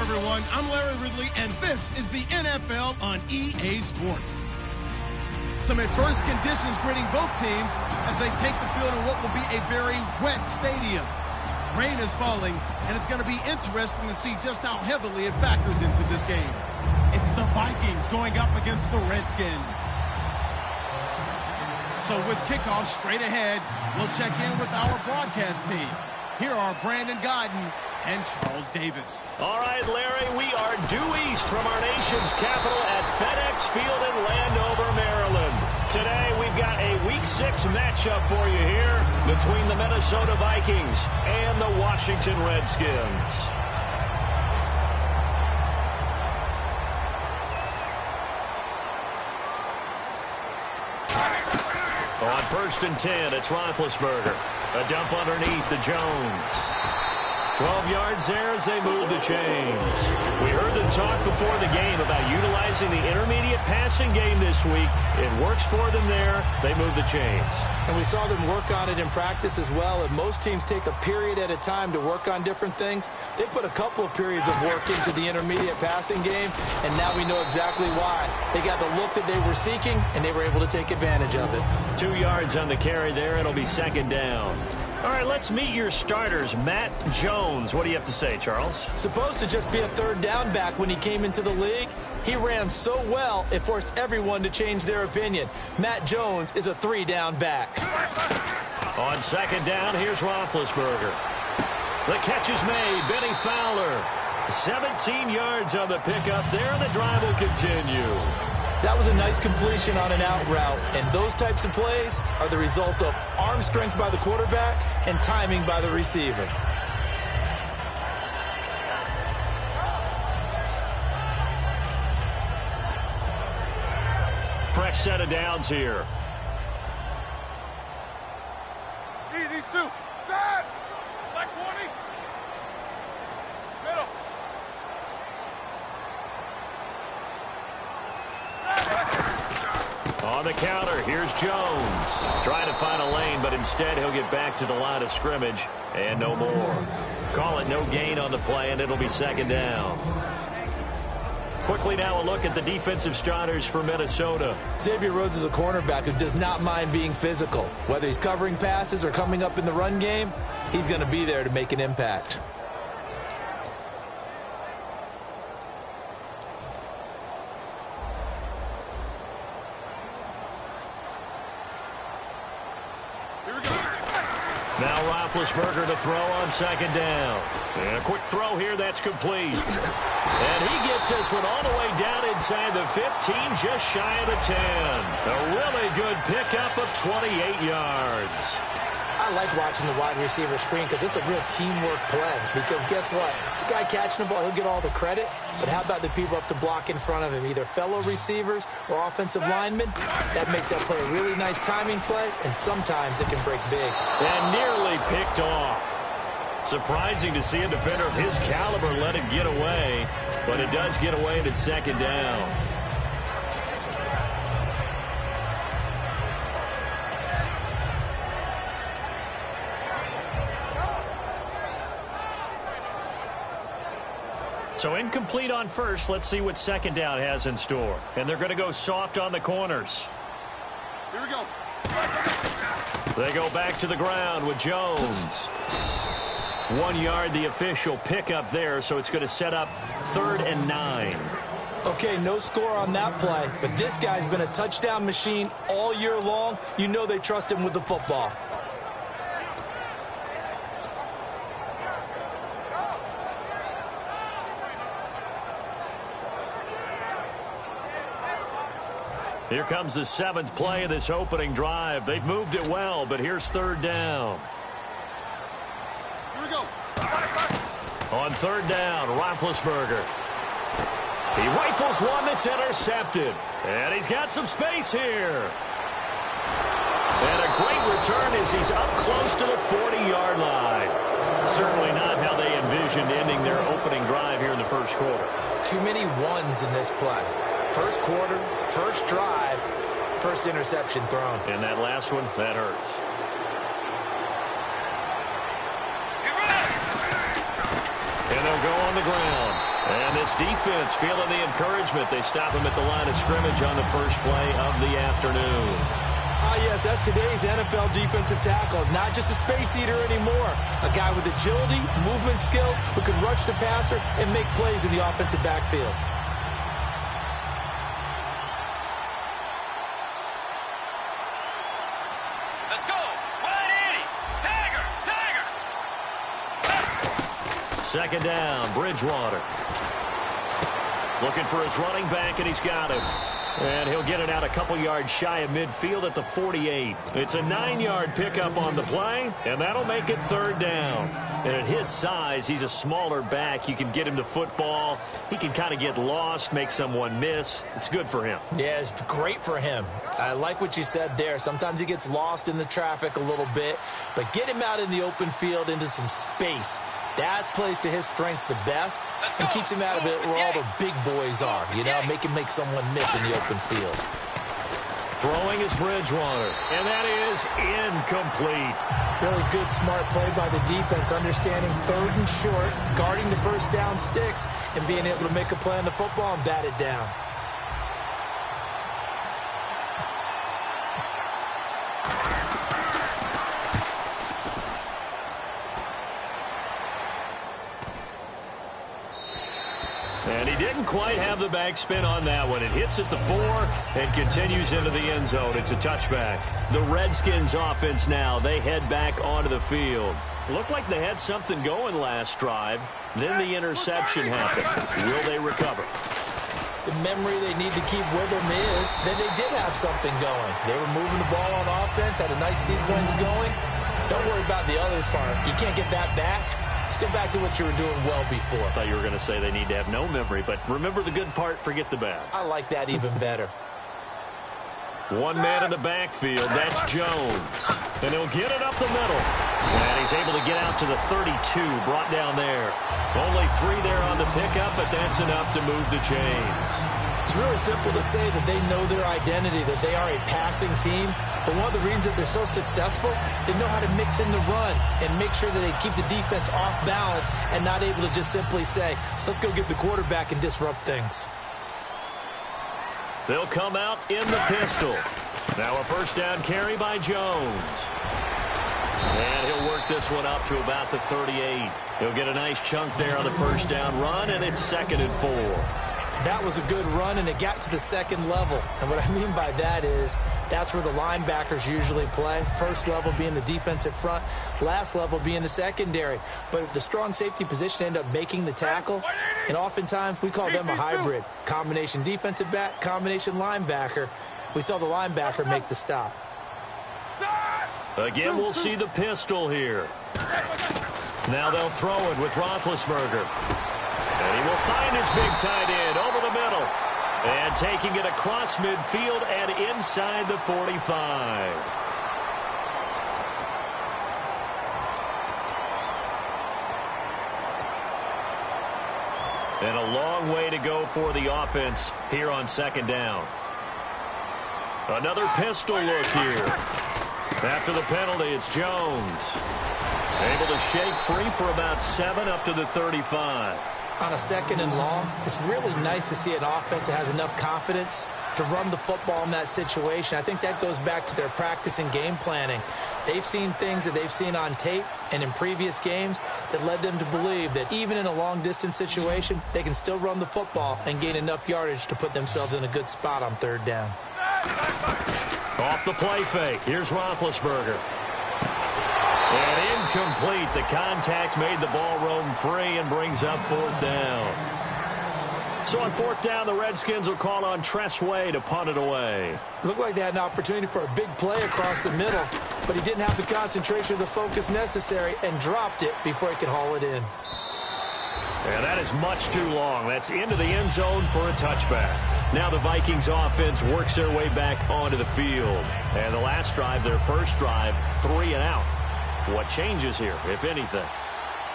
everyone. I'm Larry Ridley, and this is the NFL on EA Sports. Some adverse conditions greeting both teams as they take the field in what will be a very wet stadium. Rain is falling, and it's going to be interesting to see just how heavily it factors into this game. It's the Vikings going up against the Redskins. So with kickoff straight ahead, we'll check in with our broadcast team. Here are Brandon Godden and Charles Davis. All right, Larry, we are due east from our nation's capital at FedEx Field in Landover, Maryland. Today, we've got a Week 6 matchup for you here between the Minnesota Vikings and the Washington Redskins. On 1st and 10, it's Roethlisberger. A dump underneath to Jones. 12 yards there as they move the chains. We heard them talk before the game about utilizing the intermediate passing game this week. It works for them there. They move the chains. And we saw them work on it in practice as well. And most teams take a period at a time to work on different things. They put a couple of periods of work into the intermediate passing game, and now we know exactly why. They got the look that they were seeking, and they were able to take advantage of it. 2 yards on the carry there. It'll be 2nd down. All right, let's meet your starters. Matt Jones. What do you have to say, Charles? Supposed to just be a 3rd down back when he came into the league. He ran so well, it forced everyone to change their opinion. Matt Jones is a 3-down back. On 2nd down, here's Roethlisberger. The catch is made. Benny Fowler. 17 yards on the pickup there, and the drive will continue. That was a nice completion on an out route, and those types of plays are the result of arm strength by the quarterback and timing by the receiver. Fresh set of downs here. These two. Side. Black 20. Middle. On the counter, here's Jones. Trying to find a lane, but instead he'll get back to the line of scrimmage and no more. Call it no gain on the play, and it'll be 2nd down. Quickly now a look at the defensive starters for Minnesota. Xavier Rhodes is a cornerback who does not mind being physical. Whether he's covering passes or coming up in the run game, he's going to be there to make an impact. Now Roethlisberger to throw on 2nd down. And a quick throw here that's complete. And he gets this one all the way down inside the 15, just shy of the 10. A really good pickup of 28 yards. I like watching the wide receiver screen because it's a real teamwork play. Because guess what? The guy catching the ball, he'll get all the credit. But how about the people up to block in front of him, either fellow receivers or offensive linemen? That makes that play a really nice timing play, and sometimes it can break big. And nearly picked off. Surprising to see a defender of his caliber let it get away, but it does get away and it's 2nd down. So incomplete on first. Let's see what 2nd down has in store. And they're going to go soft on the corners. Here we go. They go back to the ground with Jones. 1 yard, the official pickup there, so it's going to set up 3rd and 9. Okay, no score on that play, but this guy's been a touchdown machine all year long. You know they trust him with the football. Here comes the 7th play of this opening drive. They've moved it well, but here's 3rd down. Here we go. On 3rd down, Roethlisberger. He rifles one that's intercepted. And he's got some space here. And a great return as he's up close to the 40-yard line. Certainly not how they envisioned ending their opening drive here in the 1st quarter. Too many ones in this play. 1st quarter, 1st drive, 1st interception thrown. And that last one, that hurts. And they'll go on the ground. And this defense feeling the encouragement. They stop him at the line of scrimmage on the first play of the afternoon. Yes, that's today's NFL defensive tackle. Not just a space eater anymore. A guy with agility, movement skills, who can rush the passer and make plays in the offensive backfield. Let's go. 180. Tiger. Second down, Bridgewater. Looking for his running back, and he's got him. And he'll get it out a couple yards shy of midfield at the 48. It's a 9-yard pickup on the play, and that'll make it third down. And at his size, he's a smaller back. You can get him to football. He can kind of get lost, make someone miss. It's good for him. Yeah, it's great for him. I like what you said there. Sometimes he gets lost in the traffic a little bit, but get him out in the open field into some space. That plays to his strengths the best and keeps him out of it where all the big boys are, you know, make someone miss in the open field. Throwing is Bridgewater, and that is incomplete. Really good, smart play by the defense, understanding third and short, guarding the first down sticks, and being able to make a play on the football and bat it down. And he didn't quite have the backspin on that one. It hits at the 4 and continues into the end zone. It's a touchback. The Redskins offense now, they head back onto the field. Looked like they had something going last drive. Then the interception happened. Will they recover? The memory they need to keep with them is that they did have something going. They were moving the ball on offense, had a nice sequence going. Don't worry about the other part. You can't get that back. Let's get back to what you were doing well before. I thought you were going to say they need to have no memory, but remember the good part, forget the bad. I like that even better. One man in the backfield, that's Jones. And he'll get it up the middle. And he's able to get out to the 32, brought down there. Only 3 there on the pickup, but that's enough to move the chains. It's really simple to say that they know their identity, that they are a passing team. But one of the reasons that they're so successful, they know how to mix in the run and make sure that they keep the defense off balance and not able to just simply say, let's go get the quarterback and disrupt things. They'll come out in the pistol. Now a first down carry by Jones. And he'll work this one up to about the 38. He'll get a nice chunk there on the first down run, and it's 2nd and 4. That was a good run, and it got to the second level. And what I mean by that is that's where the linebackers usually play. First level being the defensive front, last level being the secondary. But the strong safety position ended up making the tackle, and oftentimes we call them a hybrid. Combination defensive back, combination linebacker. We saw the linebacker make the stop. Again, we'll see the pistol here. Now they'll throw it with Roethlisberger. And he will find his big tight end over the middle. And taking it across midfield and inside the 45. And a long way to go for the offense here on 2nd down. Another pistol look here. After the penalty, it's Jones. Able to shake free for about 7 up to the 35. On a 2nd and long, it's really nice to see an offense that has enough confidence to run the football in that situation. I think that goes back to their practice and game planning. They've seen things that they've seen on tape and in previous games that led them to believe that even in a long-distance situation, they can still run the football and gain enough yardage to put themselves in a good spot on 3rd down. Off the play fake. Here's Roethlisberger. And incomplete. The contact made the ball roam free and brings up 4th down. So on 4th down, the Redskins will call on Tress Way to punt it away. Looked like they had an opportunity for a big play across the middle, but he didn't have the concentration or the focus necessary and dropped it before he could haul it in. And that is much too long. That's into the end zone for a touchback. Now the Vikings offense works their way back onto the field. And the last drive, their first drive, 3 and out. What changes here, if anything?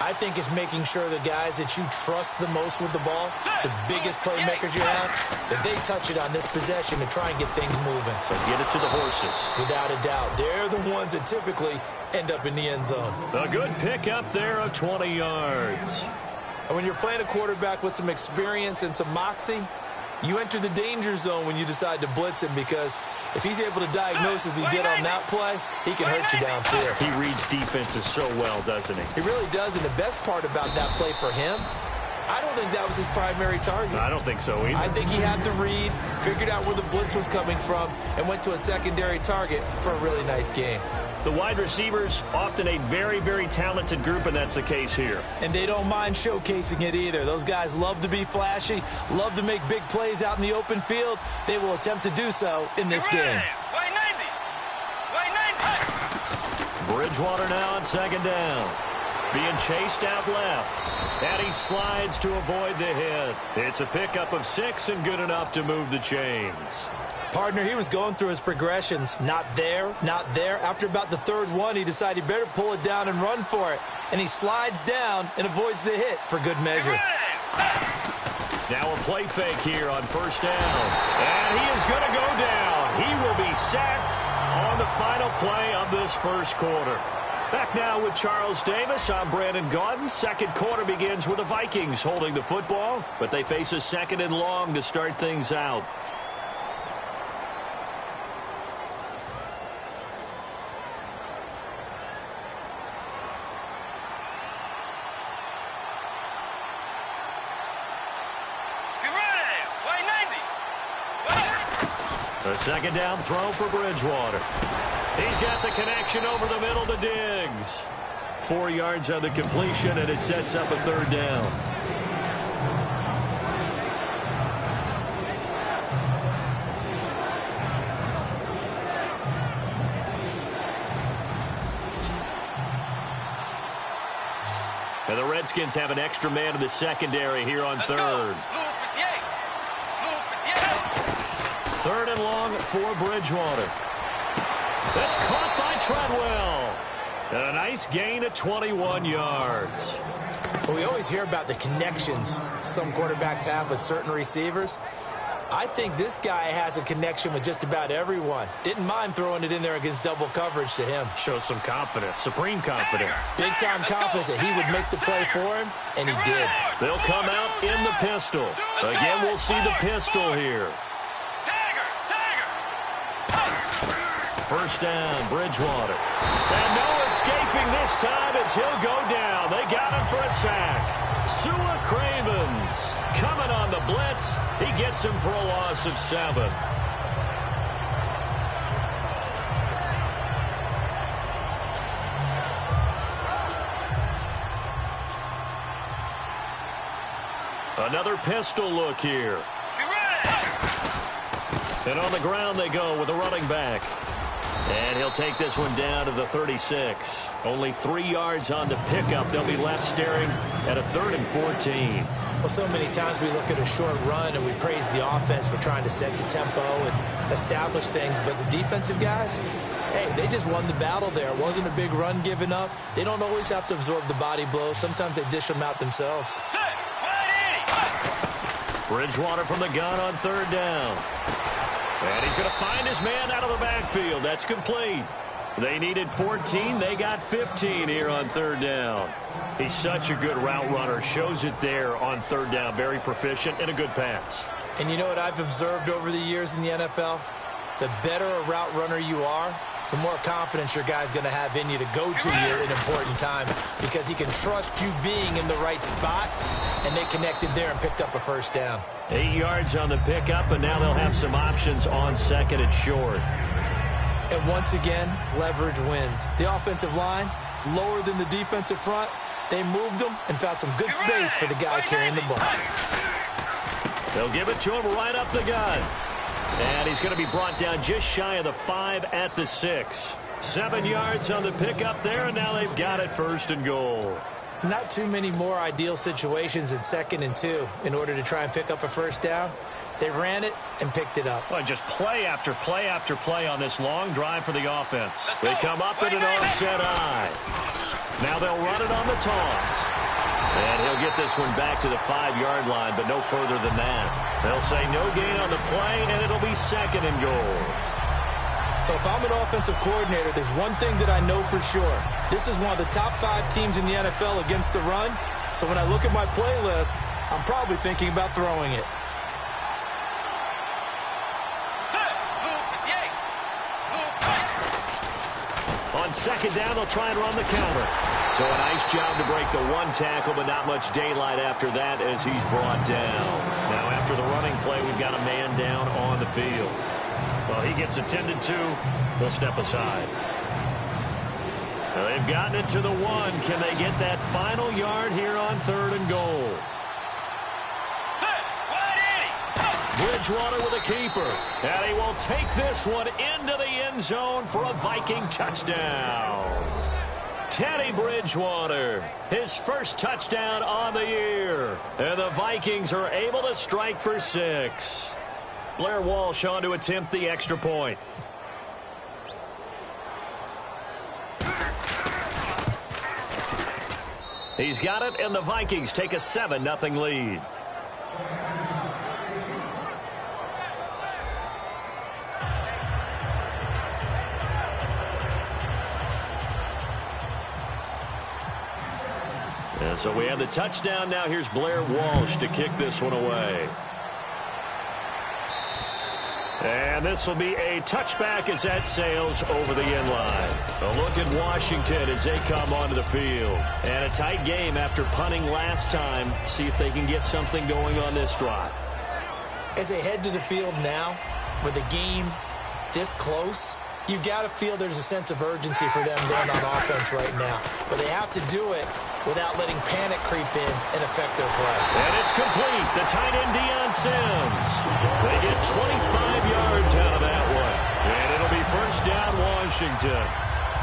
I think it's making sure the guys that you trust the most with the ball, the biggest playmakers you have, that they touch it on this possession to try and get things moving. So get it to the horses. Without a doubt. They're the ones that typically end up in the end zone. A good pickup there of 20 yards. And when you're playing a quarterback with some experience and some moxie, you enter the danger zone when you decide to blitz him, because if he's able to diagnose as he did on that play, he can hurt you downfield. He reads defenses so well, doesn't he? He really does, and the best part about that play for him, I don't think that was his primary target. I don't think so either. I think he had the read, figured out where the blitz was coming from, and went to a secondary target for a really nice game. The wide receivers, often a very, very talented group, and that's the case here. And they don't mind showcasing it either. Those guys love to be flashy, love to make big plays out in the open field. They will attempt to do so in this game. Way 90. Bridgewater now on second down. Being chased out left. And he slides to avoid the hit. It's a pickup of 6 and good enough to move the chains. Partner, he was going through his progressions. Not there, not there. After about the third one, he decided he better pull it down and run for it. And he slides down and avoids the hit for good measure. Now a play fake here on first down. And he is going to go down. He will be sacked on the final play of this first quarter. Back now with Charles Davis. I'm Brandon Gaudin. Second quarter begins with the Vikings holding the football, but they face a second and long to start things out. A second down throw for Bridgewater. He's got the connection over the middle to Diggs. 4 yards on the completion, and it sets up a third down. And the Redskins have an extra man in the secondary here on third. Third and long for Bridgewater. That's caught by Treadwell. And a nice gain of 21 yards. Well, we always hear about the connections some quarterbacks have with certain receivers. I think this guy has a connection with just about everyone. Didn't mind throwing it in there against double coverage to him. Shows some confidence, supreme confidence. Big-time confidence that he would make the play for him, and he did. They'll come out in the pistol. Again, we'll see the pistol here. First down, Bridgewater. And no escaping this time as he'll go down. They got him for a sack. Sua Cravens coming on the blitz. He gets him for a loss of 7. Another pistol look here. And on the ground they go with a running back. And he'll take this one down to the 36. Only 3 yards on the pickup. They'll be left staring at a 3rd and 14. Well, so many times we look at a short run and we praise the offense for trying to set the tempo and establish things. But the defensive guys, hey, they just won the battle there. It wasn't a big run given up. They don't always have to absorb the body blows. Sometimes they dish them out themselves. Bridgewater from the gun on third down. And he's going to find his man out of the backfield. That's complete. They needed 14. They got 15 here on third down. He's such a good route runner. Shows it there on third down. Very proficient and a good pass. And you know what I've observed over the years in the NFL? The better a route runner you are, the more confidence your guy's going to have in you to go to you at an important time, because he can trust you being in the right spot, and they connected there and picked up a first down. 8 yards on the pickup, and now they'll have some options on second and short. And once again, leverage wins. The offensive line, lower than the defensive front, they moved them and found some good space for the guy carrying the ball. They'll give it to him right up the gun. And he's going to be brought down just shy of the 5 at the 6. 7 yards on the pickup there, and now they've got it 1st and goal. Not too many more ideal situations in 2nd and 2 in order to try and pick up a first down. They ran it and picked it up. Well, just play after play after play on this long drive for the offense. They come up in an offset eye. Now they'll run it on the toss. And he'll get this one back to the 5-yard line, but no further than that. They'll say no gain on the play, and it'll be 2nd and goal. So if I'm an offensive coordinator, there's one thing that I know for sure. This is one of the top 5 teams in the NFL against the run, So when I look at my playlist, I'm probably thinking about throwing it. On second down, they'll try and run the counter. So a nice job to break the one tackle, but not much daylight after that as he's brought down. Now after the running play, we've got a man down on the field. Well, he gets attended to. They'll step aside. Now they've gotten it to the 1. Can they get that final yard here on 3rd and goal? Bridgewater with a keeper. And he will take this one into the end zone for a Viking touchdown. Teddy Bridgewater, his first touchdown on the year. And the Vikings are able to strike for 6. Blair Walsh on to attempt the extra point. He's got it, and the Vikings take a 7-0 lead. And so we have the touchdown. Now here's Blair Walsh to kick this one away. And this will be a touchback as that sails over the end line. A look at Washington as they come onto the field. And a tight game after punting last time. See if they can get something going on this drive. As they head to the field now, with the game this close, you've got to feel there's a sense of urgency for them going on offense right now. But they have to do it without letting panic creep in and affect their play. And it's complete. The tight end, Deion Sims. They get 25 yards out of that one. And it'll be first down, Washington.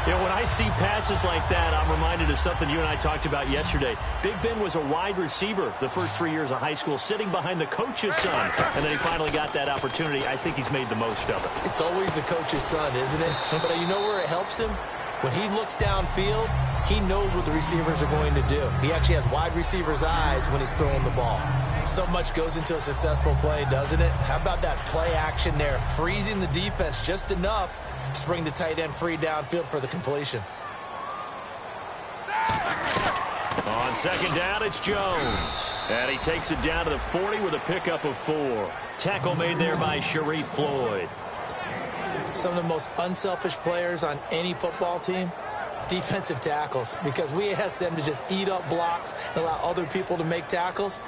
You know, when I see passes like that, I'm reminded of something you and I talked about yesterday. Big Ben was a wide receiver the first 3 years of high school, sitting behind the coach's son. And then he finally got that opportunity. I think he's made the most of it. It's always the coach's son, isn't it? But you know where it helps him? When he looks downfield, he knows what the receivers are going to do. He actually has wide receivers' eyes when he's throwing the ball. So much goes into a successful play, doesn't it? How about that play action there, freezing the defense just enough to bring the tight end free downfield for the completion. On second down, it's Jones. And he takes it down to the 40 with a pickup of 4. Tackle made there by Sharif Floyd. Some of the most unselfish players on any football team, defensive tackles, because we ask them to just eat up blocks and allow other people to make tackles.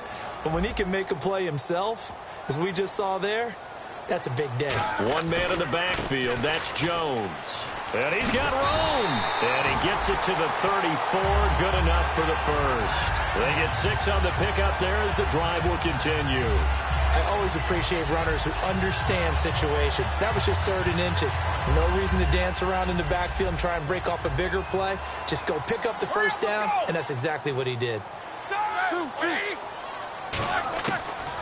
But when he can make a play himself, as we just saw there, that's a big day. One man in the backfield, that's Jones. And he's got room. And he gets it to the 34, good enough for the first. They get 6 on the pickup there as the drive will continue. I always appreciate runners who understand situations. That was just 3rd and inches. No reason to dance around in the backfield and try and break off a bigger play. Just go pick up the first down, and that's exactly what he did.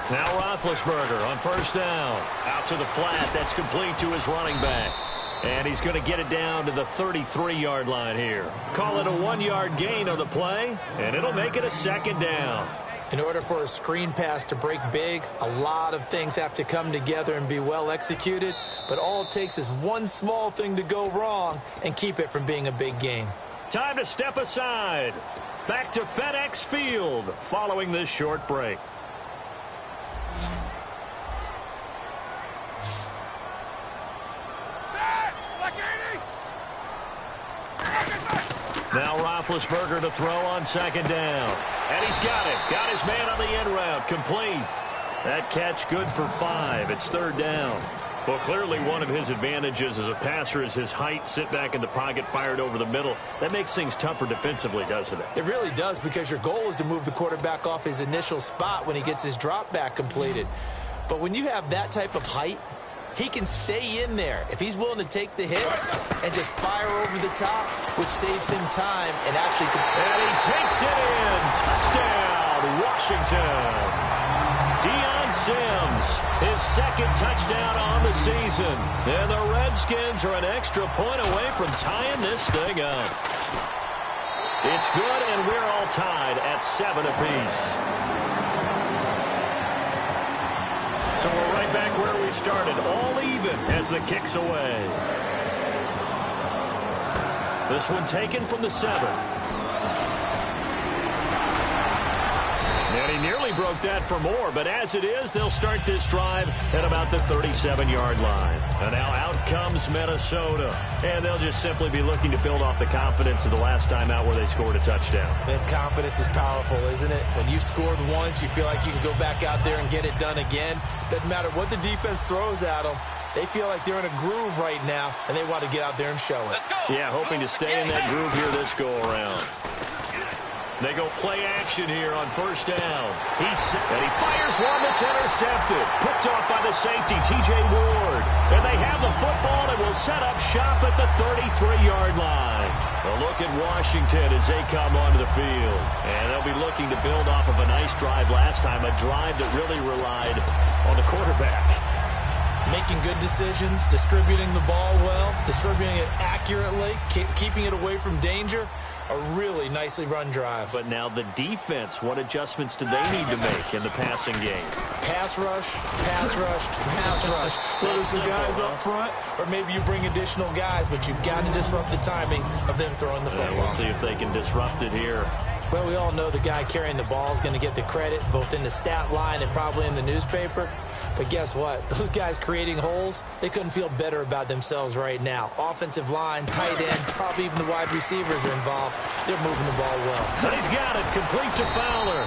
Now Roethlisberger on first down. Out to the flat. That's complete to his running back. And he's going to get it down to the 33-yard line here. Call it a 1-yard gain on the play, and it'll make it a 2nd down. In order for a screen pass to break big, a lot of things have to come together and be well executed. But all it takes is one small thing to go wrong and keep it from being a big game. Time to step aside. Back to FedEx Field following this short break. Now Roethlisberger to throw on second down. And he's got it. Got his man on the end route. Complete. That catch good for 5. It's 3rd down. Well, clearly one of his advantages as a passer is his height. Sit back in the pocket, fired over the middle. That makes things tougher defensively, doesn't it? It really does, because your goal is to move the quarterback off his initial spot when he gets his drop back completed. But when you have that type of height, he can stay in there if he's willing to take the hits and just fire over the top, which saves him time and actually... And he takes it in. Touchdown, Washington. Deion Sims, his 2nd touchdown on the season. And the Redskins are an extra point away from tying this thing up. It's good, and we're all tied at 7 apiece. So we're right back where we started, all even as the kick's away. This one taken from the 7. And he nearly broke that for more, but as it is, they'll start this drive at about the 37-yard line. And now out comes Minnesota, and they'll just simply be looking to build off the confidence of the last time out where they scored a touchdown. And confidence is powerful, isn't it? When you've scored once, you feel like you can go back out there and get it done again. Doesn't matter what the defense throws at them. They feel like they're in a groove right now, and they want to get out there and show it. Yeah, hoping to stay in that groove here this go-around. They go play action here on first down. And he fires one that's intercepted. Picked off by the safety, T.J. Ward. And they have the football and will set up shop at the 33-yard line. A look at Washington as they come onto the field. And they'll be looking to build off of a nice drive last time, a drive that really relied on the quarterback. Making good decisions, distributing the ball well, distributing it accurately, keeping it away from danger. A really nicely run drive. But now the defense, what adjustments do they need to make in the passing game? Pass rush, pass rush, pass rush. Whether it's the guys up front or maybe you bring additional guys, but you've got to disrupt the timing of them throwing the football. We'll see if they can disrupt it here. Well, we all know the guy carrying the ball is going to get the credit, both in the stat line and probably in the newspaper. But guess what? Those guys creating holes, they couldn't feel better about themselves right now. Offensive line, tight end, probably even the wide receivers are involved. They're moving the ball well. But he's got it, complete to Fowler.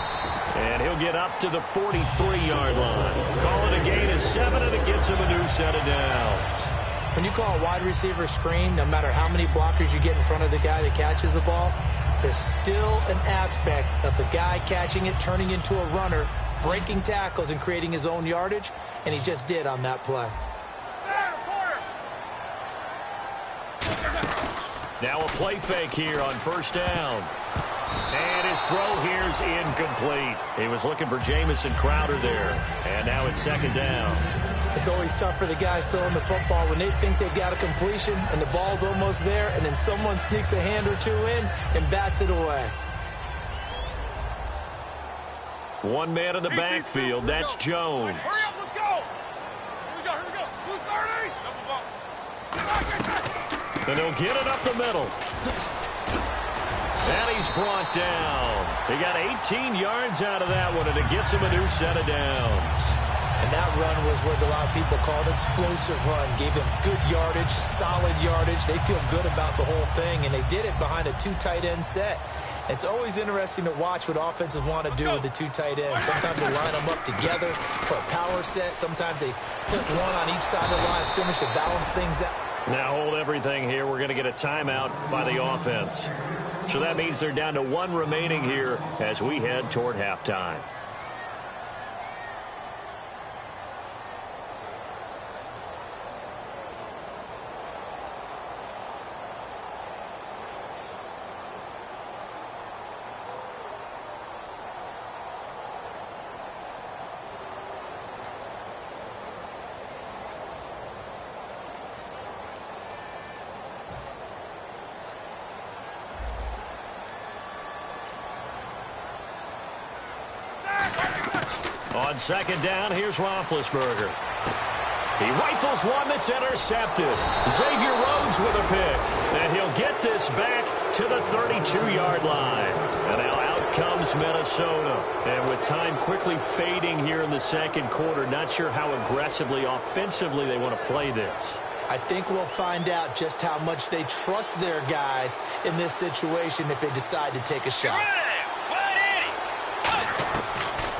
And he'll get up to the 43-yard line. Call it a gain of 7, and it gets him a new set of downs. When you call a wide receiver screen, no matter how many blockers you get in front of the guy that catches the ball, there's still an aspect of the guy catching it, turning into a runner, breaking tackles and creating his own yardage, and he just did on that play. Now a play fake here on first down. And his throw here's incomplete. He was looking for Jamison Crowder there. And now it's second down. It's always tough for the guys throwing the football when they think they've got a completion and the ball's almost there, and then someone sneaks a hand or two in and bats it away. One man in the backfield, that's Jones. Hurry up, let's go! Here we go. Blue 30! And he'll get it up the middle. And he's brought down. He got 18 yards out of that one, and it gets him a new set of downs. And that run was what a lot of people call an explosive run. Gave him good yardage, solid yardage. They feel good about the whole thing, and they did it behind a 2 tight end set. It's always interesting to watch what offenses want to do with the 2 tight ends. Sometimes they line them up together for a power set. Sometimes they put one on each side of the line of scrimmage to balance things out. Now hold everything here. We're going to get a timeout by the offense. So that means they're down to 1 remaining here as we head toward halftime. On second down, here's Roethlisberger. He rifles one that's intercepted. Xavier Rhodes with a pick. And he'll get this back to the 32-yard line. And now out comes Minnesota. And with time quickly fading here in the second quarter, not sure how aggressively, offensively they want to play this. I think we'll find out just how much they trust their guys in this situation if they decide to take a shot.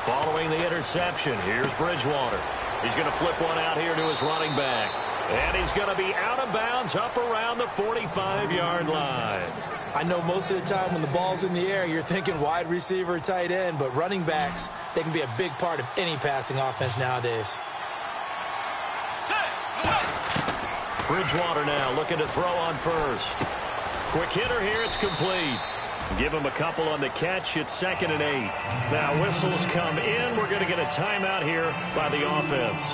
Following the interception, here's Bridgewater. He's going to flip one out here to his running back. And he's going to be out of bounds up around the 45-yard line. I know most of the time when the ball's in the air, you're thinking wide receiver, tight end, but running backs, they can be a big part of any passing offense nowadays. Bridgewater now looking to throw on first. Quick hitter here, it's complete. Give him a couple on the catch. It's 2nd and 8. Now whistles come in. We're going to get a timeout here by the offense.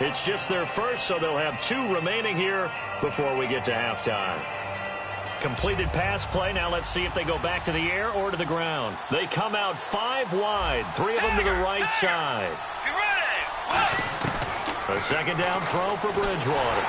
It's just their first, so they'll have 2 remaining here before we get to halftime. Completed pass play. Now let's see if they go back to the air or to the ground. They come out 5 wide. 3 of them to the right side. A second down throw for Bridgewater.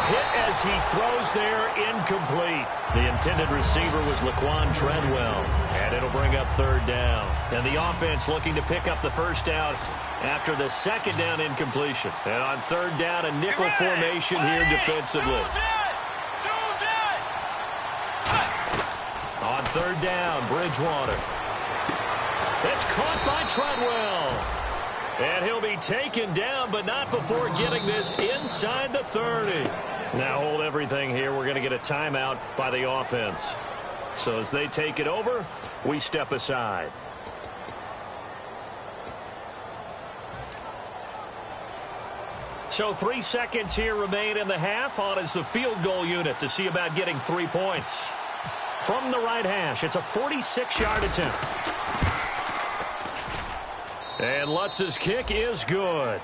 Hit as he throws there, incomplete. The intended receiver was Laquan Treadwell, and it'll bring up third down. And the offense looking to pick up the first down after the second down incompletion. And on third down, a nickel formation here defensively. On third down, Bridgewater. It's caught by Treadwell. And he'll be taken down, but not before getting this inside the 30. Now hold everything here. We're going to get a timeout by the offense. So as they take it over, we step aside. So 3 seconds here remain in the half. On is the field goal unit to see about getting 3 points. From the right hash, it's a 46-yard attempt. And Lutz's kick is good.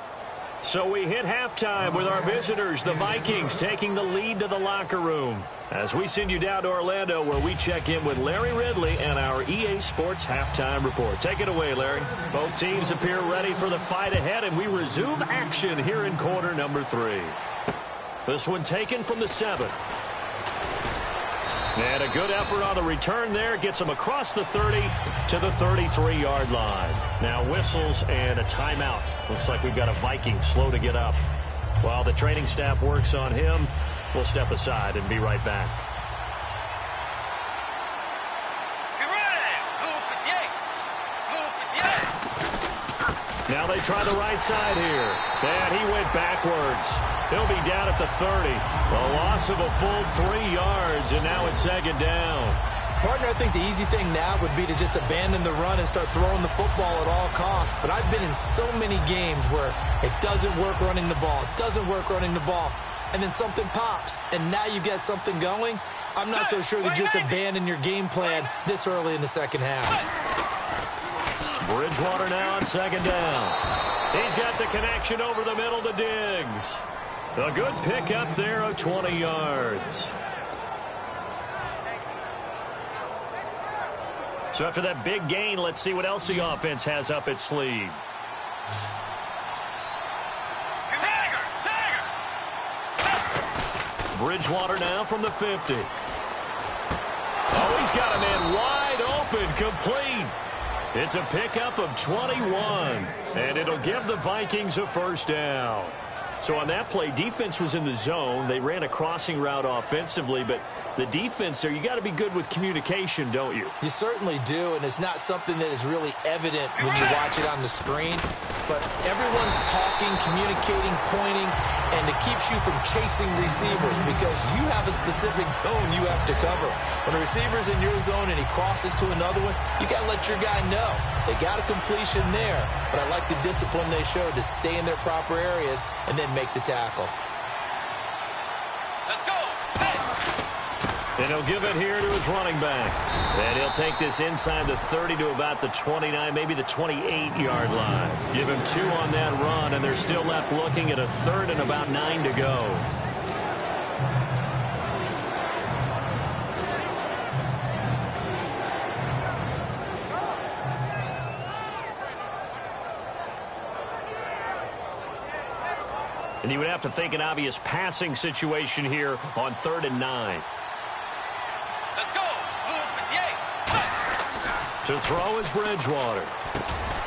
So we hit halftime with our visitors, the Vikings, taking the lead to the locker room. As we send you down to Orlando, where we check in with Larry Ridley and our EA Sports Halftime Report. Take it away, Larry. Both teams appear ready for the fight ahead, and we resume action here in quarter number 3. This one taken from the 7. And a good effort on the return there. Gets him across the 30 to the 33-yard line. Now whistles and a timeout. Looks like we've got a Viking slow to get up. While the training staff works on him, we'll step aside and be right back. Now they try the right side here. And he went backwards. He'll be down at the 30. A loss of a full 3 yards, and now it's second down. Partner, I think the easy thing now would be to just abandon the run and start throwing the football at all costs. But I've been in so many games where it doesn't work running the ball. It doesn't work running the ball. And then something pops, and now you get something going. I'm not so sure to just abandon your game plan this early in the second half. Bridgewater now on second down. He's got the connection over the middle to Diggs. A good pickup there of 20 yards. So after that big gain, let's see what else the offense has up its sleeve. Bridgewater now from the 50. Oh, he's got a man wide open, complete. It's a pickup of 21, and it'll give the Vikings a first down. So on that play, defense was in the zone. They ran a crossing route offensively, but the defense there, you got to be good with communication, don't you? You certainly do, and it's not something that is really evident when you watch it on the screen. But everyone's talking, communicating, pointing, and it keeps you from chasing receivers because you have a specific zone you have to cover. When a receiver's in your zone and he crosses to another one, you got to let your guy know. They got a completion there, but I like the discipline they showed to stay in their proper areas and then make the tackle. Let's go. Hey. And he'll give it here to his running back. And he'll take this inside the 30 to about the 29, maybe the 28-yard line. Give him 2 on that run, and they're still left looking at a 3rd and about 9 to go. And you would have to think an obvious passing situation here on 3rd and 9. Let's go. To throw is Bridgewater.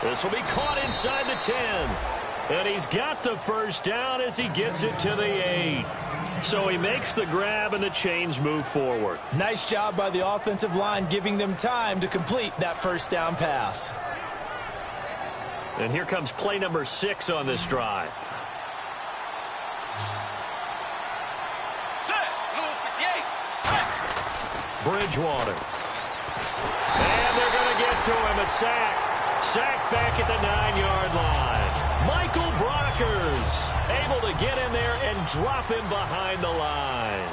This will be caught inside the 10. And he's got the first down as he gets it to the 8. So he makes the grab and the chains move forward. Nice job by the offensive line giving them time to complete that first down pass. And here comes play number 6 on this drive. Bridgewater. And they're going to get to him. A sack. Sack back at the 9-yard line. Michael Brockers able to get in there and drop him behind the line.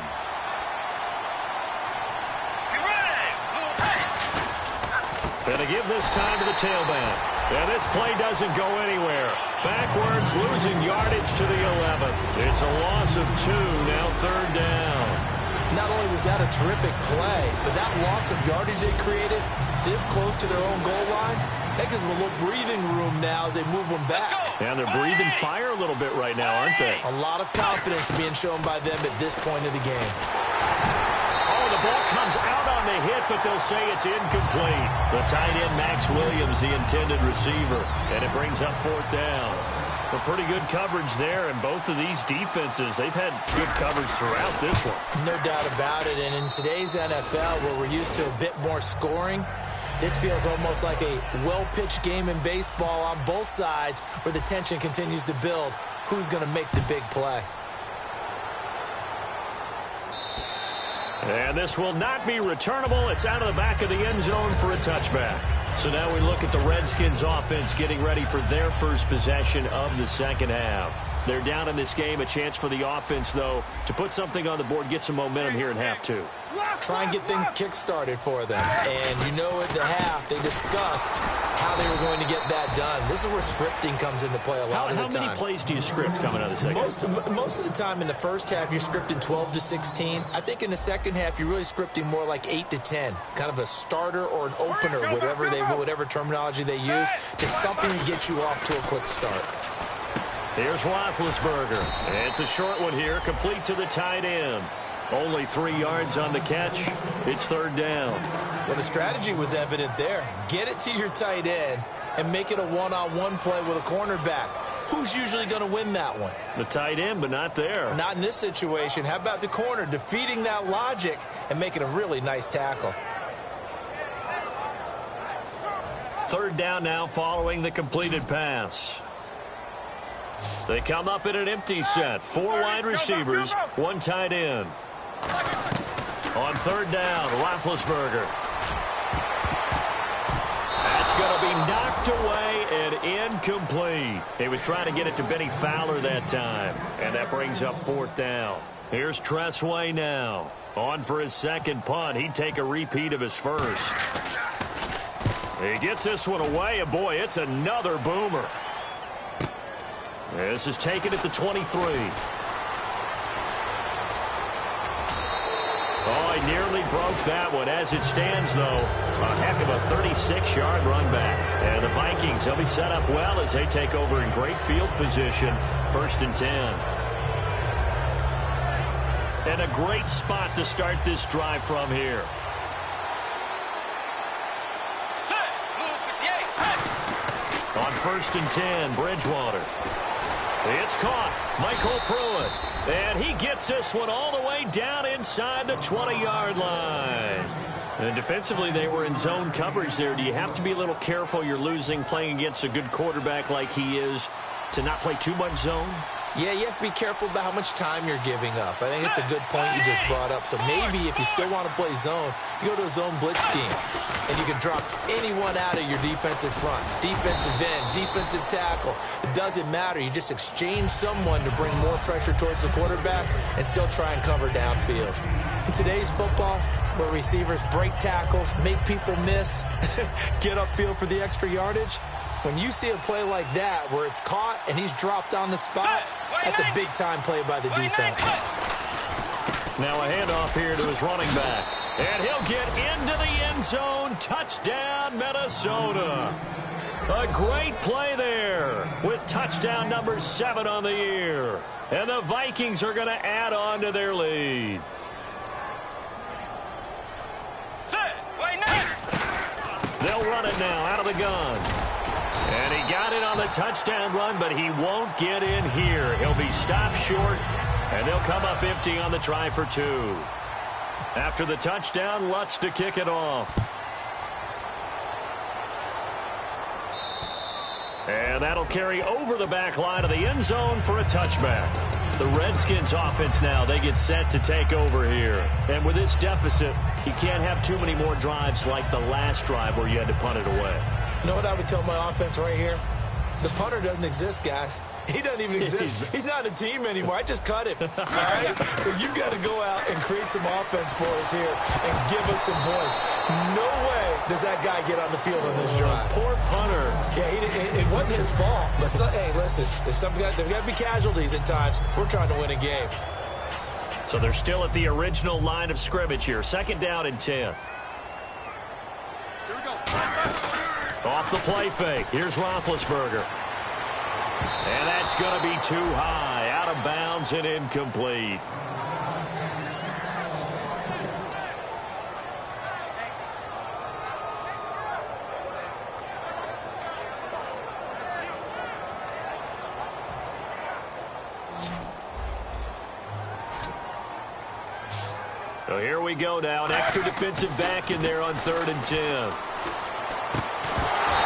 And to give this time to the tailback. And this play doesn't go anywhere. Backwards, losing yardage to the 11. It's a loss of 2, now 3rd down. Not only was that a terrific play, but that loss of yardage they created this close to their own goal line, that gives them a little breathing room now as they move them back. And they're breathing fire a little bit right now, aren't they? A lot of confidence being shown by them at this point of the game. Oh, the ball comes out on the hit, but they'll say it's incomplete. The tight end, Max Williams, the intended receiver. And it brings up 4th down. A pretty good coverage there, and both of these defenses, they've had good coverage throughout this one. No doubt about it, and in today's NFL, where we're used to a bit more scoring, this feels almost like a well-pitched game in baseball on both sides where the tension continues to build. Who's going to make the big play? And this will not be returnable. It's out of the back of the end zone for a touchback. So now we look at the Redskins offense getting ready for their first possession of the second half. They're down in this game. A chance for the offense, though, to put something on the board, get some momentum here in half 2. Try and get things kick-started for them. And you know at the half, they discussed how they were going to get that done. This is where scripting comes into play a lot of the time. How many plays do you script coming out of the second half? Most of the time in the first half, you're scripting 12 to 16. I think in the second half, you're really scripting more like 8 to 10. Kind of a starter or an opener, whatever terminology they use, to something to get you off to a quick start. Here's Roethlisberger. It's a short one here, complete to the tight end. Only 3 yards on the catch. It's 3rd down. Well, the strategy was evident there. Get it to your tight end and make it a one-on-one play with a cornerback. Who's usually going to win that one? The tight end, but not there. Not in this situation. How about the corner defeating that logic and making a really nice tackle? 3rd down now following the completed pass. They come up in an empty set. 4 wide receivers, 1 tight end. On 3rd down, Roethlisberger. That's going to be knocked away and incomplete. He was trying to get it to Benny Fowler that time. And that brings up 4th down. Here's Tressway now. On for his second punt. He'd take a repeat of his first. He gets this one away, and boy, it's another boomer. This is taken at the 23. Oh, he nearly broke that one. As it stands, though, a heck of a 36-yard run back. And the Vikings, they'll be set up well as they take over in great field position. 1st and 10. And a great spot to start this drive from here. On 1st and 10, Bridgewater. It's caught. Michael Pruitt. And he gets this one all the way down inside the 20-yard line. And defensively, they were in zone coverage there. Do you have to be a little careful? You're losing playing against a good quarterback like he is to not play too much zone? Yeah, you have to be careful about how much time you're giving up. I think it's a good point you just brought up. So maybe if you still want to play zone, you go to a zone blitz scheme. And you can drop anyone out of your defensive front. Defensive end, defensive tackle. It doesn't matter. You just exchange someone to bring more pressure towards the quarterback and still try and cover downfield. In today's football, where receivers break tackles, make people miss, get upfield for the extra yardage, when you see a play like that where it's caught and he's dropped on the spot, that's a big-time play by the defense. Now a handoff here to his running back. And he'll get into the end zone. Touchdown, Minnesota. A great play there with touchdown number 7 on the year. And the Vikings are going to add on to their lead. They'll run it now out of the gun. And he got it on the touchdown run, but he won't get in here. He'll be stopped short, and they'll come up empty on the try for 2. After the touchdown, Lutz to kick it off. And that'll carry over the back line of the end zone for a touchback. The Redskins offense now, they get set to take over here. And with this deficit, you can't have too many more drives like the last drive where you had to punt it away. You know what I would tell my offense right here? The punter doesn't exist, guys. He doesn't even exist. He's not a team anymore. I just cut him. All right? So you've got to go out and create some offense for us here and give us some points. No way does that guy get on the field on this drive. Poor punter. Yeah, it wasn't his fault. But hey, listen, there's got to be casualties at times. We're trying to win a game. So they're still at the original line of scrimmage here. 2nd down and 10. Here we go. Off the play fake. Here's Roethlisberger. And that's going to be too high, out of bounds and incomplete. So here we go now, an extra defensive back in there on 3rd and 10.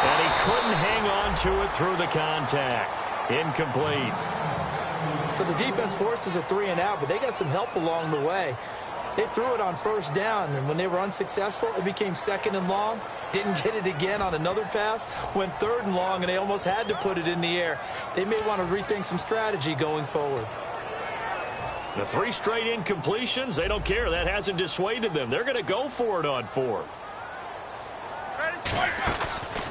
And he couldn't hang on to it through the contact. Incomplete. So the defense forces a 3-and-out, but they got some help along the way. They threw it on 1st down, and when they were unsuccessful, it became 2nd and long. Didn't get it again on another pass. Went 3rd and long, and they almost had to put it in the air. They may want to rethink some strategy going forward. The 3 straight incompletions, they don't care. That hasn't dissuaded them. They're going to go for it on 4th.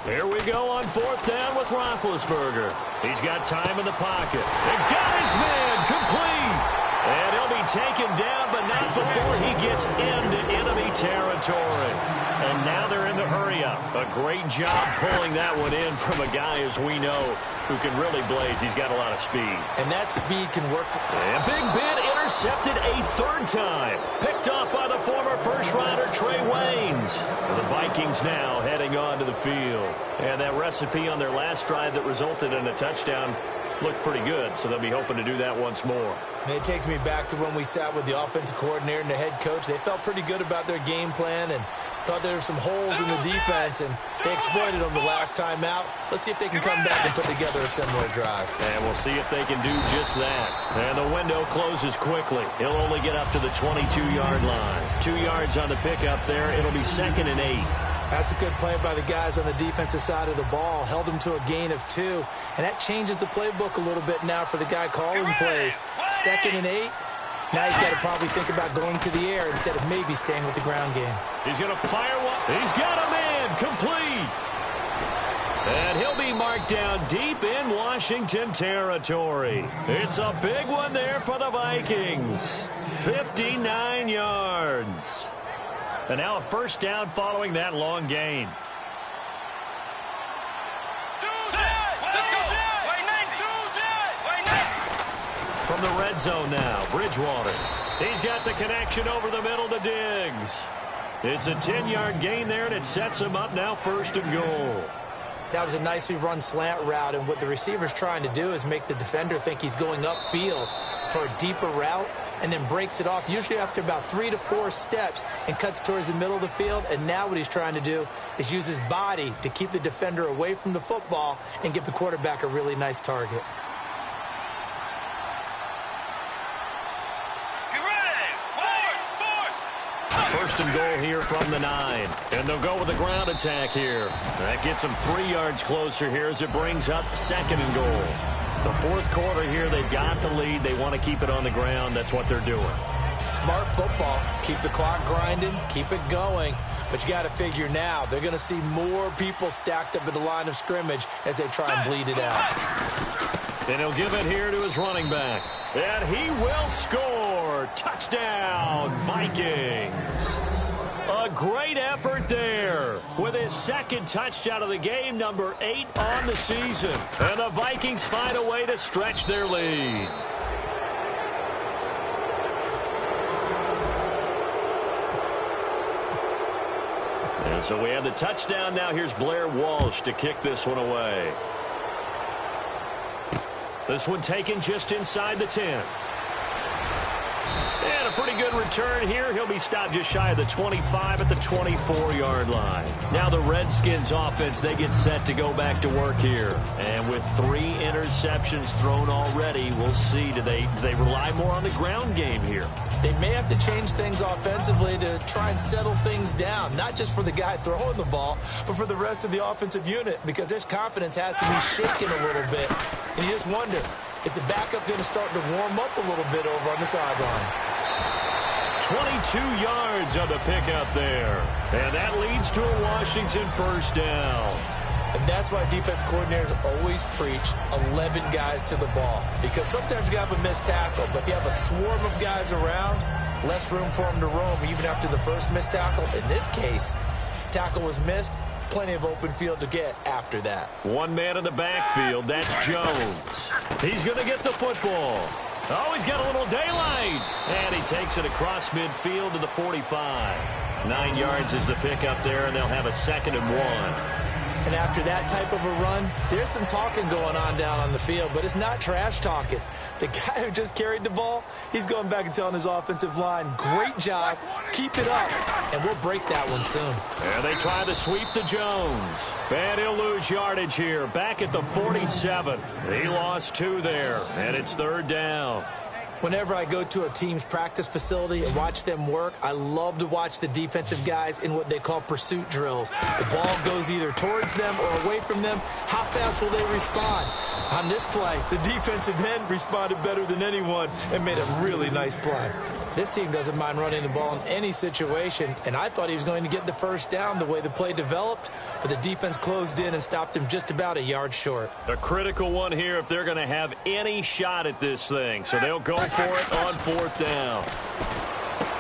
Here we go on 4th down with Roethlisberger. He's got time in the pocket. And got his man complete. And he'll be taken down, but not before he gets into enemy territory. And now they're in the hurry-up. A great job pulling that one in from a guy, as we know, who can really blaze. He's got a lot of speed. And that speed can work. And Big Ben intercepted a 3rd time. Picked off by the former first-rounder Trey Waynes. The Vikings now heading on to the field. And that recipe on their last drive that resulted in a touchdown looked pretty good, so they'll be hoping to do that once more. And it takes me back to when we sat with the offensive coordinator and the head coach. They felt pretty good about their game plan and thought there were some holes in the defense, and they exploited them the last time out. Let's see if they can come back and put together a similar drive. And we'll see if they can do just that. And the window closes quickly. He'll only get up to the 22-yard line. 2 yards on the pickup there. It'll be 2nd and 8. That's a good play by the guys on the defensive side of the ball. Held them to a gain of 2. And that changes the playbook a little bit now for the guy calling plays. 2nd and 8. Now he's got to probably think about going to the air instead of maybe staying with the ground game. He's going to fire one. He's got a man complete. And he'll be marked down deep in Washington territory. It's a big one there for the Vikings. 59 yards. And now a 1st down following that long gain. From the red zone now, Bridgewater. He's got the connection over the middle to Diggs. It's a 10-yard gain there, and it sets him up now 1st and goal. That was a nicely run slant route, and what the receiver's trying to do is make the defender think he's going upfield for a deeper route, and then breaks it off, usually after about 3 to 4 steps, and cuts towards the middle of the field. And now what he's trying to do is use his body to keep the defender away from the football and give the quarterback a really nice target. First and goal here from the 9. And they'll go with a ground attack here. That gets them 3 yards closer here as it brings up 2nd and goal. The 4th quarter here, they've got the lead. They want to keep it on the ground. That's what they're doing. Smart football. Keep the clock grinding. Keep it going. But you got to figure now, they're going to see more people stacked up at the line of scrimmage as they try and bleed it out. And he'll give it here to his running back. And he will score. Touchdown, Vikings. A great effort there with his 2nd touchdown of the game, number 8 on the season. And the Vikings find a way to stretch their lead. And so we have the touchdown. Now here's Blair Walsh to kick this one away. This one taken just inside the 10. And a pretty good return here. He'll be stopped just shy of the 25 at the 24-yard line. Now the Redskins offense, they get set to go back to work here. And with 3 interceptions thrown already, we'll see. Do they rely more on the ground game here? They may have to change things offensively to try and settle things down, not just for the guy throwing the ball, but for the rest of the offensive unit, because their confidence has to be shaken a little bit. And you just wonder, is the backup going to start to warm up a little bit over on the sideline? 22 yards on the pickup there. And that leads to a Washington 1st down. And that's why defense coordinators always preach 11 guys to the ball. Because sometimes you have a missed tackle, but if you have a swarm of guys around, less room for them to roam even after the first missed tackle. In this case, tackle was missed, plenty of open field to get after that. One man in the backfield. That's Jones. He's going to get the football. Oh, he's got a little daylight. And he takes it across midfield to the 45. 9 yards is the pickup there, and they'll have a 2nd and 1. And after that type of a run, there's some talking going on down on the field, but it's not trash talking. The guy who just carried the ball, he's going back and telling his offensive line, great job, keep it up, and we'll break that one soon. And they try to sweep to Jones. And he'll lose yardage here, back at the 47. He lost 2 there, and it's 3rd down. Whenever I go to a team's practice facility and watch them work, I love to watch the defensive guys in what they call pursuit drills. The ball goes either towards them or away from them. How fast will they respond? On this play, the defensive end responded better than anyone and made a really nice play. This team doesn't mind running the ball in any situation, and I thought he was going to get the 1st down the way the play developed, but the defense closed in and stopped him just about a yard short. A critical one here if they're going to have any shot at this thing, so they'll go for it on 4th down.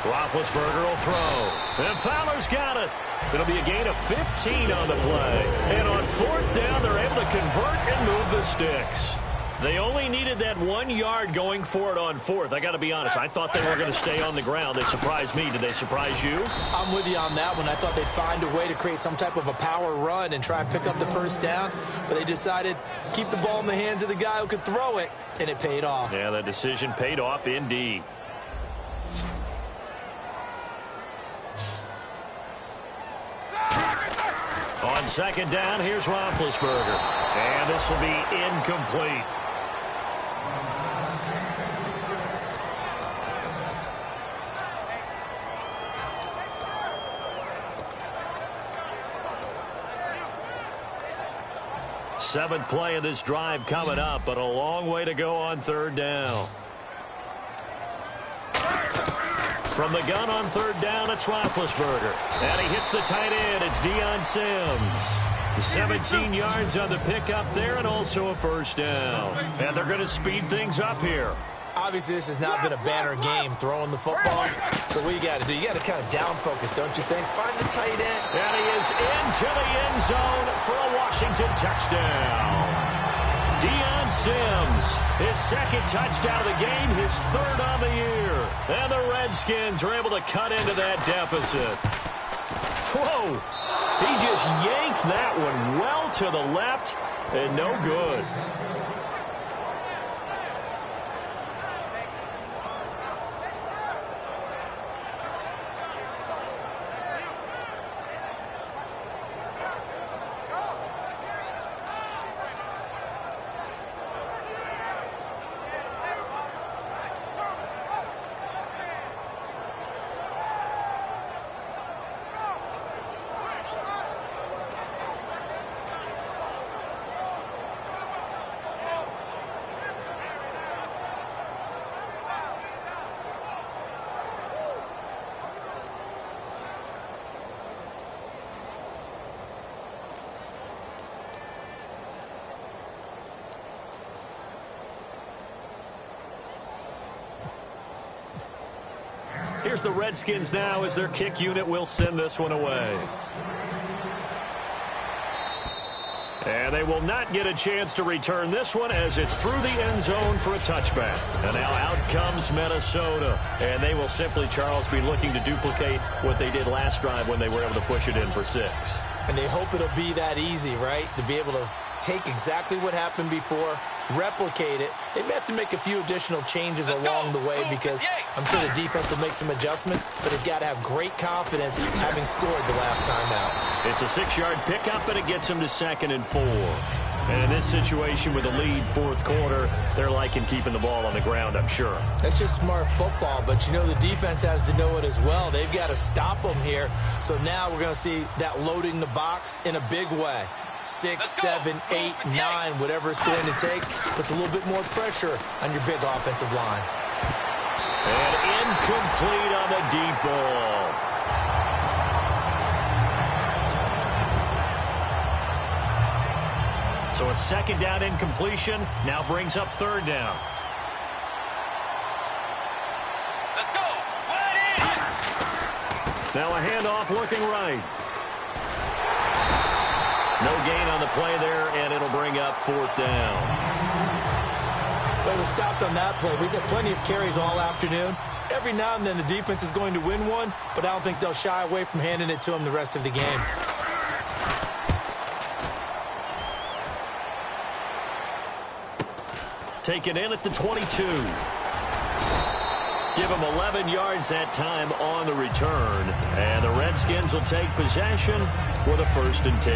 Roethlisberger will throw, and Fowler's got it. It'll be a gain of 15 on the play, and on 4th down, they're able to convert and move the sticks. They only needed that 1 yard going for it on 4th. I got to be honest, I thought they were going to stay on the ground. They surprised me. Did they surprise you? I'm with you on that one. I thought they'd find a way to create some type of a power run and try and pick up the 1st down, but they decided to keep the ball in the hands of the guy who could throw it, and it paid off. Yeah, that decision paid off indeed. On 2nd down, here's Roethlisberger, and this will be incomplete. Seventh play of this drive coming up, but a long way to go on 3rd down. From the gun on 3rd down, it's Roethlisberger. And he hits the tight end. It's Deion Sims. 17 yards on the pickup there and also a 1st down. And they're going to speed things up here. Obviously, this has not been a banner game throwing the football. So what you got to do, you got to kind of down focus, don't you think? Find the tight end. And he is into the end zone for a Washington touchdown. Deion Sims, his 2nd touchdown of the game, his 3rd on the year. And the Redskins are able to cut into that deficit. Whoa! He just yanked that one well to the left and no good. Here's the Redskins now as their kick unit will send this one away. And they will not get a chance to return this one as it's through the end zone for a touchback. And now out comes Minnesota. And they will simply, Charles, be looking to duplicate what they did last drive when they were able to push it in for 6. And they hope it'll be that easy, right? To be able to take exactly what happened before, replicate it. They may have to make a few additional changes along the way because I'm sure the defense will make some adjustments, but they've got to have great confidence having scored the last time out. It's a 6-yard pickup, and it gets them to 2nd and 4. And in this situation with a lead 4th quarter, they're liking keeping the ball on the ground, I'm sure. That's just smart football, but you know the defense has to know it as well. They've got to stop them here. So now we're going to see that loading the box in a big way. 6, 7, 8, 9, whatever it's going to take, puts a little bit more pressure on your big offensive line. And incomplete on the deep ball. So a 2nd down incompletion now brings up 3rd down. Let's go. Wide in. Now a handoff looking right. No gain on the play there, and it'll bring up 4th down. But it was stopped on that play. He's had plenty of carries all afternoon. Every now and then the defense is going to win one, but I don't think they'll shy away from handing it to him the rest of the game. Taken in at the 22. Give him 11 yards that time on the return. And the Redskins will take possession with a 1st and 10.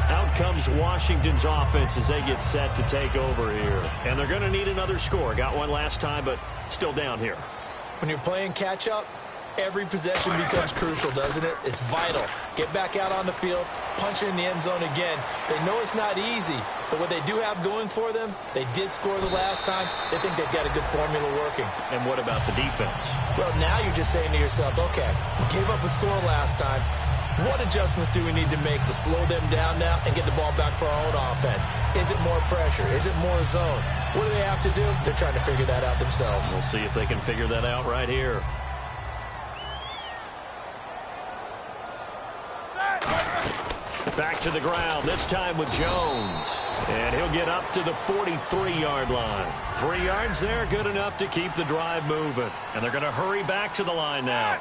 Out comes Washington's offense as they get set to take over here. And they're going to need another score. Got one last time, but still down here. When you're playing catch-up, every possession becomes crucial, doesn't it? It's vital. Get back out on the field, punch it in the end zone again. They know it's not easy, but what they do have going for them, they did score the last time. They think they've got a good formula working. And what about the defense? Well, now you're just saying to yourself, okay, we gave up a score last time. What adjustments do we need to make to slow them down now and get the ball back for our own offense? Is it more pressure? Is it more zone? What do they have to do? They're trying to figure that out themselves. We'll see if they can figure that out right here. Back to the ground, this time with Jones. And he'll get up to the 43-yard line. 3 yards there, good enough to keep the drive moving. And they're going to hurry back to the line now.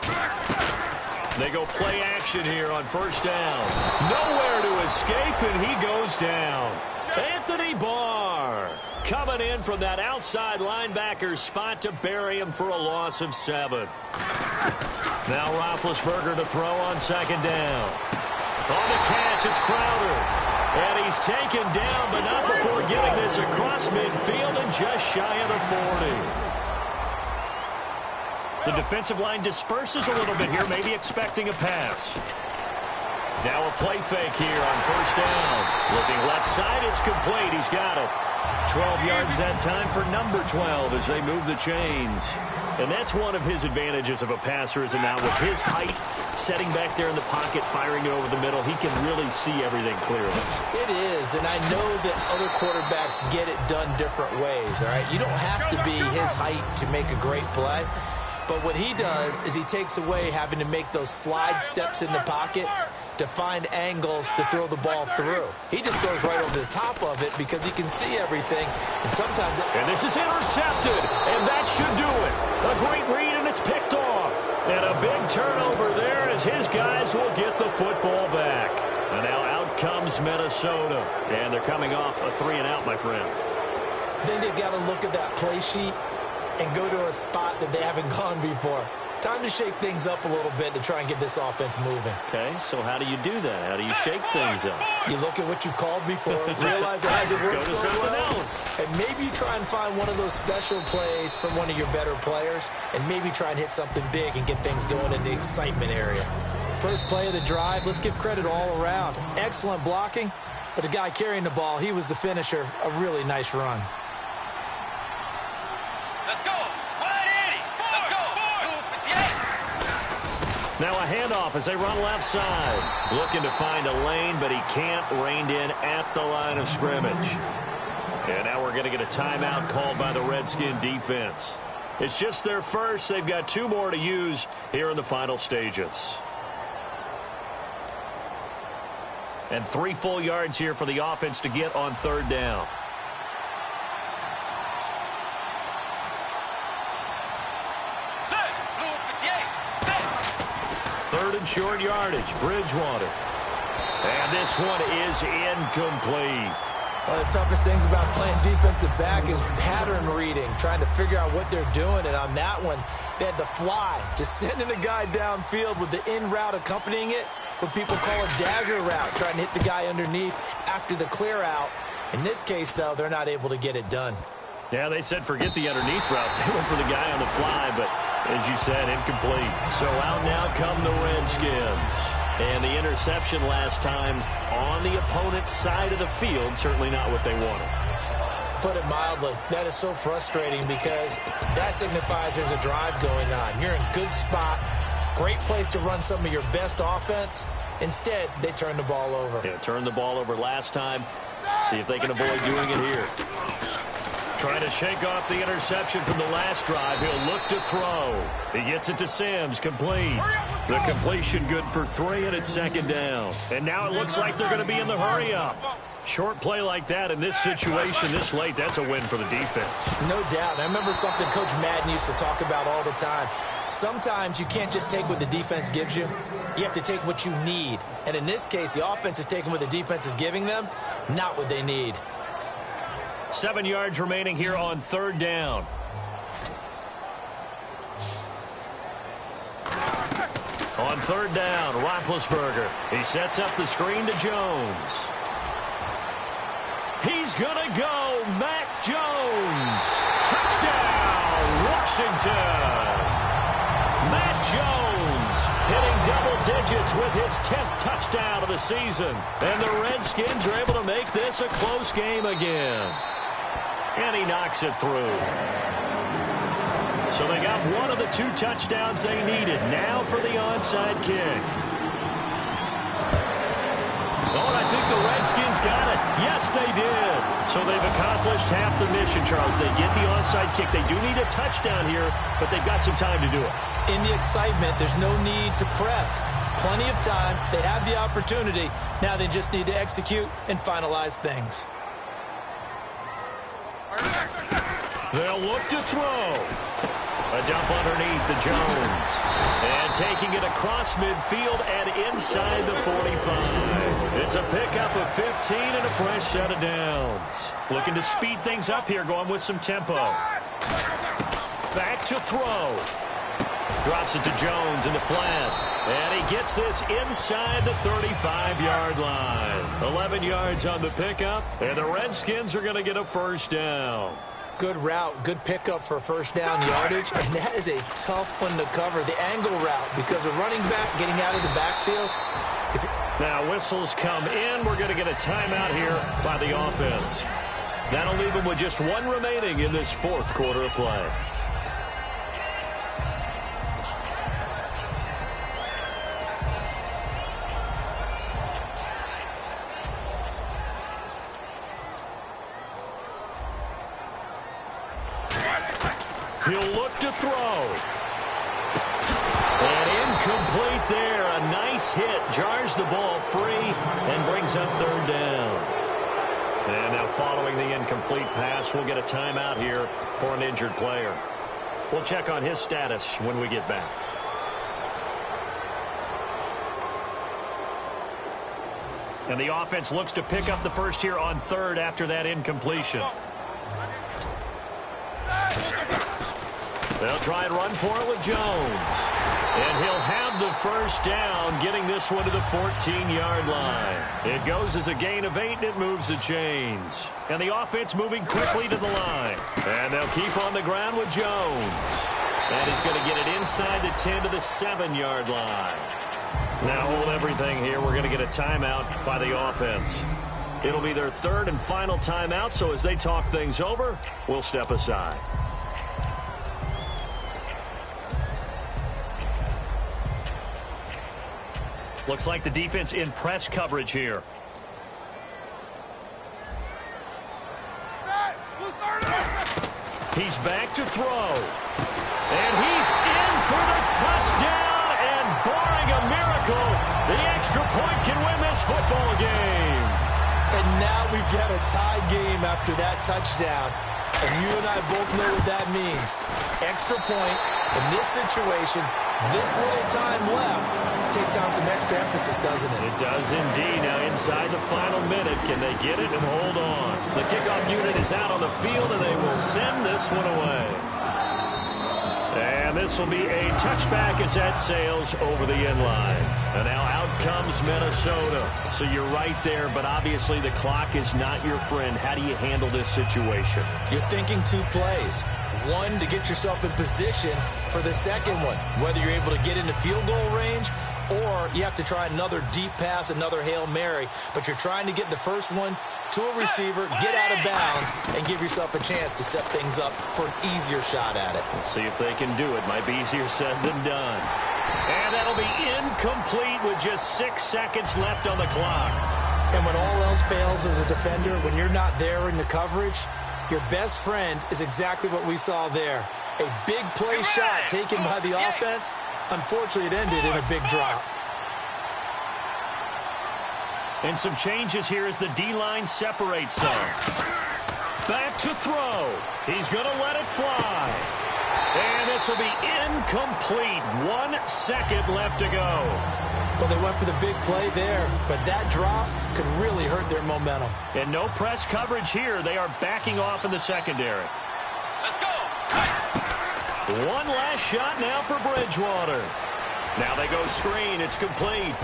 They go play action here on 1st down. Nowhere to escape, and he goes down. Anthony Barr coming in from that outside linebacker spot to bury him for a loss of 7. Now Roethlisberger to throw on 2nd down. On the catch, it's Crowder. And he's taken down, but not before getting this across midfield and just shy of the 40. The defensive line disperses a little bit here, maybe expecting a pass. Now a play fake here on 1st down. Looking left side, it's complete. He's got it. 12 yards that time for number 12 as they move the chains. And that's one of his advantages of a passer, is now with his height, setting back there in the pocket, firing it over the middle, he can really see everything clearly. It is, and I know that other quarterbacks get it done different ways, all right? You don't have to be his height to make a great play. But what he does is he takes away having to make those slide steps in the pocket to find angles to throw the ball through. He just goes right over the top of it because he can see everything. And sometimes... And this is intercepted, and that should do it. A great read, and it's picked off. And a big turnover there as his guys will get the football back. And now out comes Minnesota. And they're coming off a 3-and-out, my friend. Then they've got to look at that play sheet and go to a spot that they haven't gone before. Time to shake things up a little bit to try and get this offense moving. Okay, so how do you do that? How do you shake things up? You look at what you've called before, realize it hasn't worked so something well, else. And maybe you try and find one of those special plays from one of your better players, and maybe try and hit something big and get things going in the excitement area. First play of the drive, let's give credit all around. Excellent blocking, but the guy carrying the ball, he was the finisher. A really nice run. Now a handoff as they run left side. Looking to find a lane, but he can't. Reined in at the line of scrimmage. And now we're going to get a timeout called by the Redskin defense. It's just their first. They've got 2 more to use here in the final stages. And 3 full yards here for the offense to get on 3rd down. Third and short yardage, Bridgewater. And this one is incomplete. One of the toughest things about playing defensive back is pattern reading, trying to figure out what they're doing. And on that one, they had the fly, just sending a guy downfield with the in route accompanying it, what people call a dagger route, trying to hit the guy underneath after the clear out. In this case, though, they're not able to get it done. Yeah, they said forget the underneath route. They went for the guy on the fly, but as you said, incomplete. So out now come the Redskins. And the interception last time on the opponent's side of the field, certainly not what they wanted. Put it mildly, that is so frustrating because that signifies there's a drive going on. You're in a good spot, great place to run some of your best offense. Instead, they turn the ball over. Yeah, turned the ball over last time. See if they can avoid doing it here. Trying to shake off the interception from the last drive. He'll look to throw. He gets it to Sims, complete. The completion good for 3, and it's second down. And now it looks like they're going to be in the hurry-up. Short play like that in this situation this late, that's a win for the defense. No doubt. I remember something Coach Madden used to talk about all the time. Sometimes you can't just take what the defense gives you. You have to take what you need. And in this case, the offense is taking what the defense is giving them, not what they need. 7 yards remaining here on third down. On third down, Roethlisberger. He sets up the screen to Jones. He's going to go. Mac Jones. Touchdown, Washington. Mac Jones hitting double digits with his 10th touchdown of the season. And the Redskins are able to make this a close game again. And he knocks it through. So they got one of the 2 touchdowns they needed. Now for the onside kick. Oh, and I think the Redskins got it. Yes, they did. So they've accomplished half the mission, Charles. They get the onside kick. They do need a touchdown here, but they've got some time to do it. In the excitement, there's no need to press. Plenty of time. They have the opportunity. Now they just need to execute and finalize things. They'll look to throw. A dump underneath to Jones. And taking it across midfield and inside the 45. It's a pickup of 15 and a fresh set of downs. Looking to speed things up here, going with some tempo. Back to throw. Drops it to Jones in the flat. And he gets this inside the 35-yard line. 11 yards on the pickup. And the Redskins are going to get a first down. Good route, good pickup for first down yardage, and that is a tough one to cover, the angle route, because a running back getting out of the backfield. Now whistles come in. We're going to get a timeout here by the offense. That'll leave them with just 1 remaining in this 4th quarter of play. He'll look to throw. And incomplete there. A nice hit. Jars the ball free and brings up third down. And now following the incomplete pass, we'll get a timeout here for an injured player. We'll check on his status when we get back. And the offense looks to pick up the first here on third after that incompletion. They'll try and run for it with Jones. And he'll have the first down, getting this one to the 14-yard line. It goes as a gain of 8, and it moves the chains. And the offense moving quickly to the line. And they'll keep on the ground with Jones. And he's going to get it inside the 10 to the 7-yard line. Now hold everything here. We're going to get a timeout by the offense. It'll be their 3rd and final timeout, so as they talk things over, we'll step aside. Looks like the defense in press coverage here. He's back to throw. And he's in for the touchdown. And barring a miracle, the extra point can win this football game. And now we've got a tie game after that touchdown. And you and I both know what that means. Extra point in this situation, this little time left, takes on some extra emphasis, doesn't it? It does indeed. Now inside the final minute, can they get it and hold on? The kickoff unit is out on the field, and they will send this one away. And this will be a touchback as that sails over the end line. And now out comes Minnesota. So you're right there, but obviously the clock is not your friend. How do you handle this situation? You're thinking 2 plays. One, to get yourself in position for the second one, whether you're able to get into field goal range or you have to try another deep pass, another Hail Mary, but you're trying to get the first one to a receiver, get out of bounds, and give yourself a chance to set things up for an easier shot at it. Let's see if they can do it. Might be easier said than done. And that'll be incomplete with just 6 seconds left on the clock. And when all else fails as a defender, when you're not there in the coverage, Your best friend is exactly what we saw there. A big play shot taken by the offense. Unfortunately, it ended in a big drop. And some changes here as the D-line separates some. Back to throw. He's going to let it fly. And this will be incomplete. 1 second left to go. Well, they went for the big play there, but that drop could really hurt their momentum. And no press coverage here. They are backing off in the secondary. Let's go. One last shot now for Bridgewater. Now they go screen. It's complete.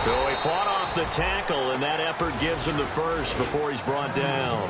So he fought off the tackle, and that effort gives him the first before he's brought down.